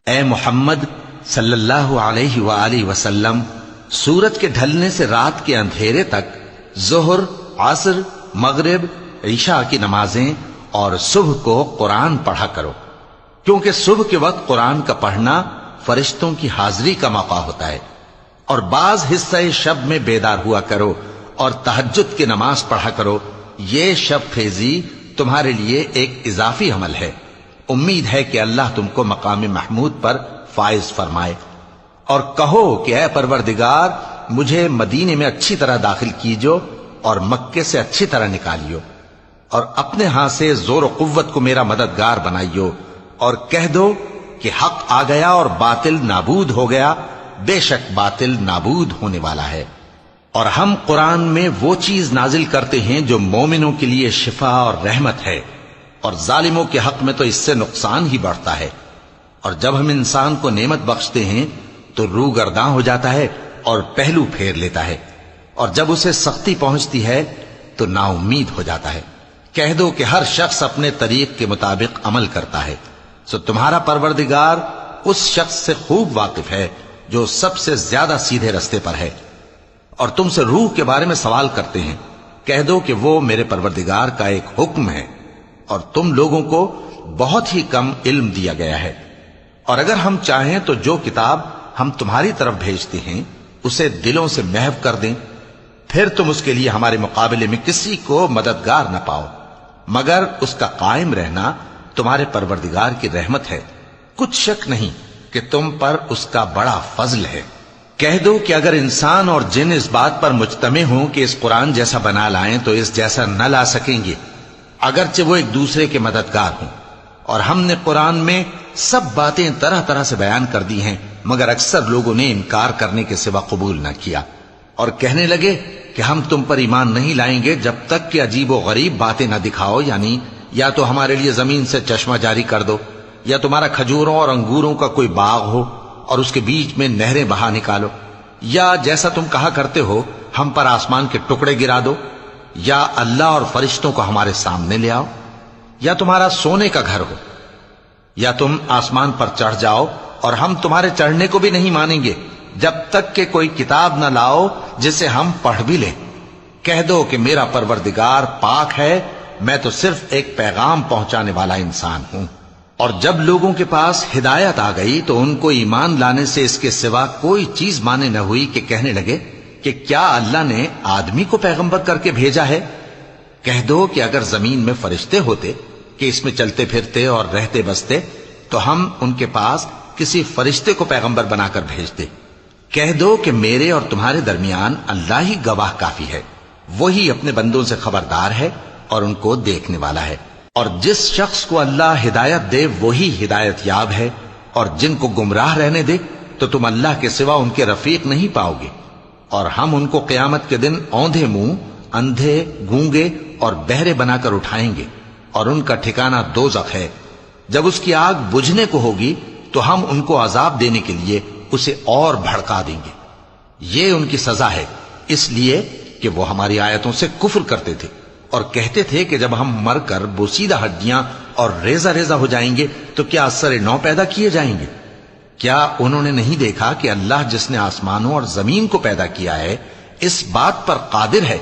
اے محمد صلی اللہ علیہ وآلہ وسلم، سورج کے ڈھلنے سے رات کے اندھیرے تک ظہر، عصر، مغرب، عشاء کی نمازیں اور صبح کو قرآن پڑھا کرو، کیونکہ صبح کے وقت قرآن کا پڑھنا فرشتوں کی حاضری کا موقع ہوتا ہے۔ اور بعض حصہ شب میں بیدار ہوا کرو اور تہجد کی نماز پڑھا کرو، یہ شب خیزی تمہارے لیے ایک اضافی عمل ہے۔ امید ہے کہ اللہ تم کو مقام محمود پر فائز فرمائے۔ اور کہو کہ اے پروردگار، مجھے مدینے میں اچھی طرح داخل کیجو اور مکے سے اچھی طرح نکالیو، اور اپنے ہاں سے زور و قوت کو میرا مددگار بنائیو، اور کہہ دو کہ حق آ گیا اور باطل نابود ہو گیا، بے شک باطل نابود ہونے والا ہے۔ اور ہم قرآن میں وہ چیز نازل کرتے ہیں جو مومنوں کے لیے شفا اور رحمت ہے، اور ظالموں کے حق میں تو اس سے نقصان ہی بڑھتا ہے۔ اور جب ہم انسان کو نعمت بخشتے ہیں تو روح گرداں ہو جاتا ہے اور پہلو پھیر لیتا ہے، اور جب اسے سختی پہنچتی ہے تو نا امید ہو جاتا ہے۔ کہہ دو کہ ہر شخص اپنے طریق کے مطابق عمل کرتا ہے، سو تمہارا پروردگار اس شخص سے خوب واقف ہے جو سب سے زیادہ سیدھے رستے پر ہے۔ اور تم سے روح کے بارے میں سوال کرتے ہیں، کہہ دو کہ وہ میرے پروردگار کا ایک حکم ہے، اور تم لوگوں کو بہت ہی کم علم دیا گیا ہے۔ اور اگر ہم چاہیں تو جو کتاب ہم تمہاری طرف بھیجتے ہیں اسے دلوں سے محو کر دیں، پھر تم اس کے لیے ہمارے مقابلے میں کسی کو مددگار نہ پاؤ، مگر اس کا قائم رہنا تمہارے پروردگار کی رحمت ہے، کچھ شک نہیں کہ تم پر اس کا بڑا فضل ہے۔ کہہ دو کہ اگر انسان اور جن اس بات پر مجتمع ہوں کہ اس قرآن جیسا بنا لائیں تو اس جیسا نہ لا سکیں گے، اگرچہ وہ ایک دوسرے کے مددگار ہوں۔ اور ہم نے قرآن میں سب باتیں طرح طرح سے بیان کر دی ہیں، مگر اکثر لوگوں نے انکار کرنے کے سوا قبول نہ کیا، اور کہنے لگے کہ ہم تم پر ایمان نہیں لائیں گے جب تک کہ عجیب و غریب باتیں نہ دکھاؤ، یعنی یا تو ہمارے لیے زمین سے چشمہ جاری کر دو، یا تمہارا کھجوروں اور انگوروں کا کوئی باغ ہو اور اس کے بیچ میں نہریں بہا نکالو، یا جیسا تم کہا کرتے ہو ہم پر آسمان کے ٹکڑے گرا دو، یا اللہ اور فرشتوں کو ہمارے سامنے لے آؤ، یا تمہارا سونے کا گھر ہو، یا تم آسمان پر چڑھ جاؤ اور ہم تمہارے چڑھنے کو بھی نہیں مانیں گے جب تک کہ کوئی کتاب نہ لاؤ جسے ہم پڑھ بھی لیں۔ کہہ دو کہ میرا پروردگار پاک ہے، میں تو صرف ایک پیغام پہنچانے والا انسان ہوں۔ اور جب لوگوں کے پاس ہدایت آ گئی تو ان کو ایمان لانے سے اس کے سوا کوئی چیز مانے نہ ہوئی کہ کہنے لگے کہ کیا اللہ نے آدمی کو پیغمبر کر کے بھیجا ہے؟ کہہ دو کہ اگر زمین میں فرشتے ہوتے کہ اس میں چلتے پھرتے اور رہتے بستے تو ہم ان کے پاس کسی فرشتے کو پیغمبر بنا کر بھیجتے۔ کہہ دو کہ میرے اور تمہارے درمیان اللہ ہی گواہ کافی ہے، وہی اپنے بندوں سے خبردار ہے اور ان کو دیکھنے والا ہے۔ اور جس شخص کو اللہ ہدایت دے وہی ہدایت یاب ہے، اور جن کو گمراہ رہنے دے تو تم اللہ کے سوا ان کے رفیق نہیں پاؤ گے۔ اور ہم ان کو قیامت کے دن اوندھے منہ، اندھے، گونگے اور بہرے بنا کر اٹھائیں گے، اور ان کا ٹھکانہ دوزخ ہے۔ جب اس کی آگ بجھنے کو ہوگی تو ہم ان کو عذاب دینے کے لیے اسے اور بھڑکا دیں گے۔ یہ ان کی سزا ہے، اس لیے کہ وہ ہماری آیتوں سے کفر کرتے تھے اور کہتے تھے کہ جب ہم مر کر بوسیدہ ہڈیاں اور ریزہ ریزہ ہو جائیں گے تو کیا اثر نو پیدا کیے جائیں گے؟ کیا انہوں نے نہیں دیکھا کہ اللہ جس نے آسمانوں اور زمین کو پیدا کیا ہے اس بات پر قادر ہے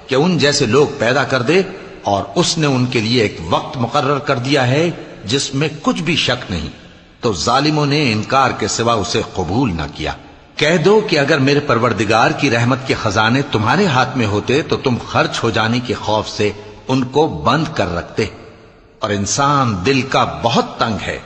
کہ ان جیسے لوگ پیدا کر دے، اور اس نے ان کے لیے ایک وقت مقرر کر دیا ہے جس میں کچھ بھی شک نہیں، تو ظالموں نے انکار کے سوا اسے قبول نہ کیا۔ کہہ دو کہ اگر میرے پروردگار کی رحمت کے خزانے تمہارے ہاتھ میں ہوتے تو تم خرچ ہو جانے کے خوف سے ان کو بند کر رکھتے، اور انسان دل کا بہت تنگ ہے۔